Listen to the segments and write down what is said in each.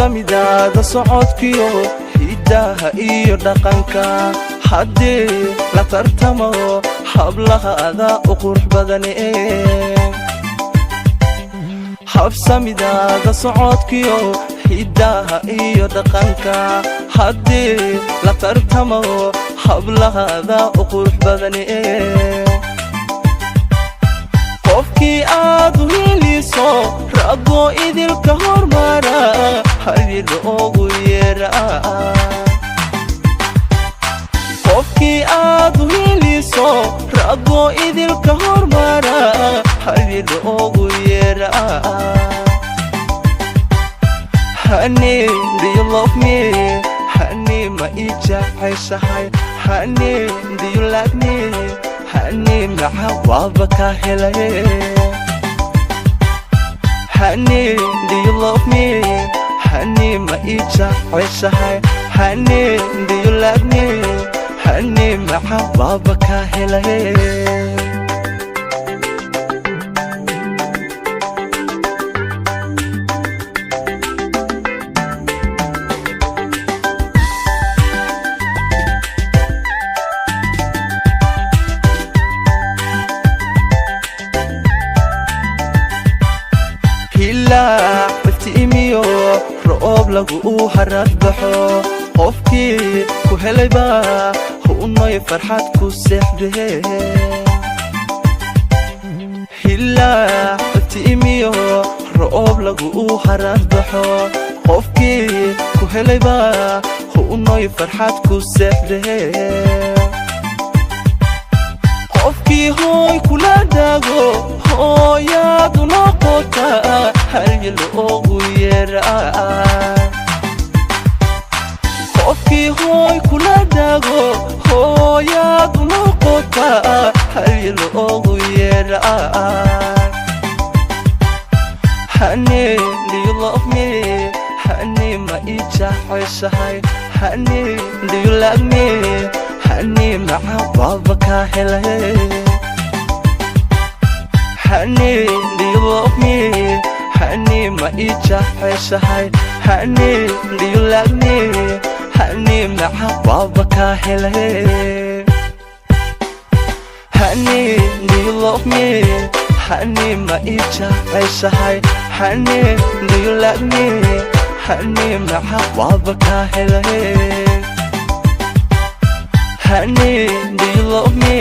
habsamidaada socodkiyo hidaha iyo dhaqanka haddii la tartamo hablahaada u qurux badan habsamidaada socodkiyo hidaha iyo dhaqanka haddii la tartamo hablahaada u qurux badan qofkii aad u heliso raggo idilka hormara hadida ugu yeera qofkii aad u heliso raggo idilka hormara hadida ugu yeera Honey, do you love me? Honey, ma ijeceshahay Honey, do you like me? Honey, maxa waaba ka helay Honey, do you love me? Honey, ma ijeceshahay Honey, do you like me? Honey, maxa waaba ka helay batiimiyo roob lagu harad baxo qofkii ku helayba huunay farxad ku seexdee hilaa batiimiyo roob lagu harad baxo qofkii ku helayba huunay farxad ku seexdee qofkii hooy kula daago hooyaadu noqota halil ugu yeera qofkii hooy kula daago hooyaadu noqota halil ugu yeera Honey, do you love me? Honey, ma ijeceshahay Honey, do you like me? Honey, maxa waaba ka helay Honey, do you love me? Honey, ma ijeceshahay Honey, do you like me? Honey, maxa waaba ka helay Honey, do you love me? Honey, ma ijeceshahay Honey, do you like me? Honey, maxa waaba ka helay Honey, do you love me?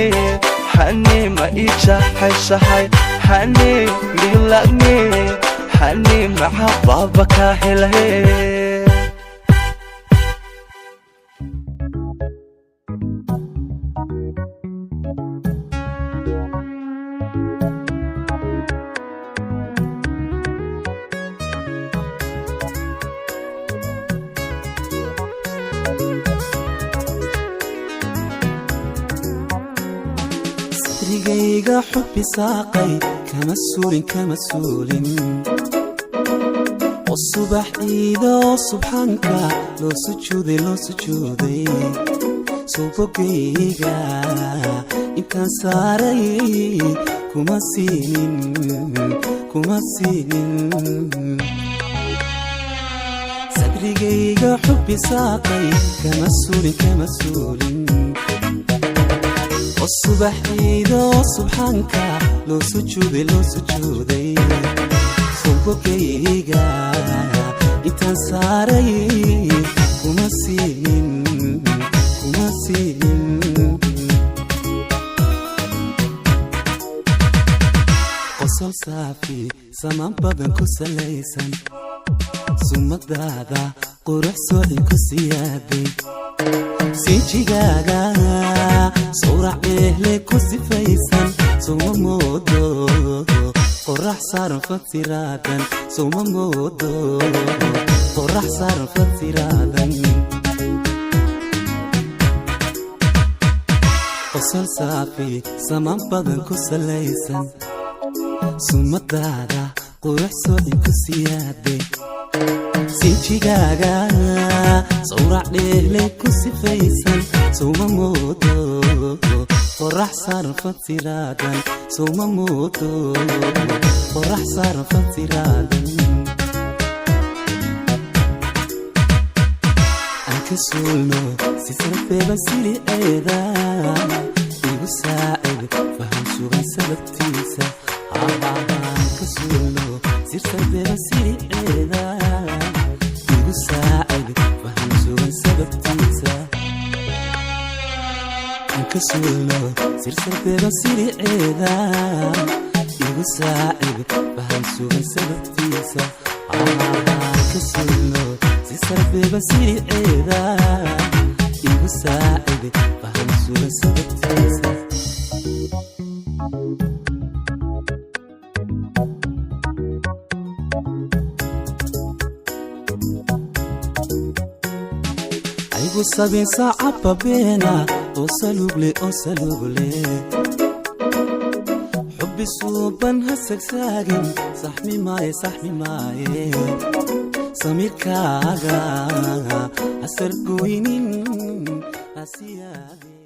Honey, ma ijeceshahay Honey, do you like me? Honey, maxa waaba ka helay صدريقيقا حبي ساقي كما سولين والصبح إذا صبحانك لو سجودي صوبقيقا إنكان ساري كما سينين صدريقيقا حبي ساقي كما سولين والصبح إذا صبحانك لو سجودي صوبكيغا إنتان ساري كما سينين قصل صافي سمان بدن كسليسان سمك دادا قرح سوحي كسيادي سيجيغاغا صورع إهلي كسفيسان سوما مودو قرح صار فترادا سوما مودو قرح صار فترادا قصل صافي سمان بدن كسليسان سمك دادا قرح سوحي كسيادي سيجيغاغا صورع إهلي كسفيسان سوما مودو قرح صار فترادا سوما مودو قرح صار فترادا كسولنا سيسرفي بسيري عيدا إيقو ساعد فهم سوغي سببتيسا كسولنا سيسرفي بسيري عيدا إيقو ساعد فهم سوغي سببتيسا كسولنا سيسرفي بسيري عيدا إيقو ساعد فهم سوغي سببتيسا كسولنا سيسرفي بسيري عيدا إيقو ساعد فهم سوغي سببتيسا أيقو سابين ساعة بينا أوصلوبلي حبي صوبان هسك ساقن صحمي ماي سمير كاغا أسر قوينين أسيادي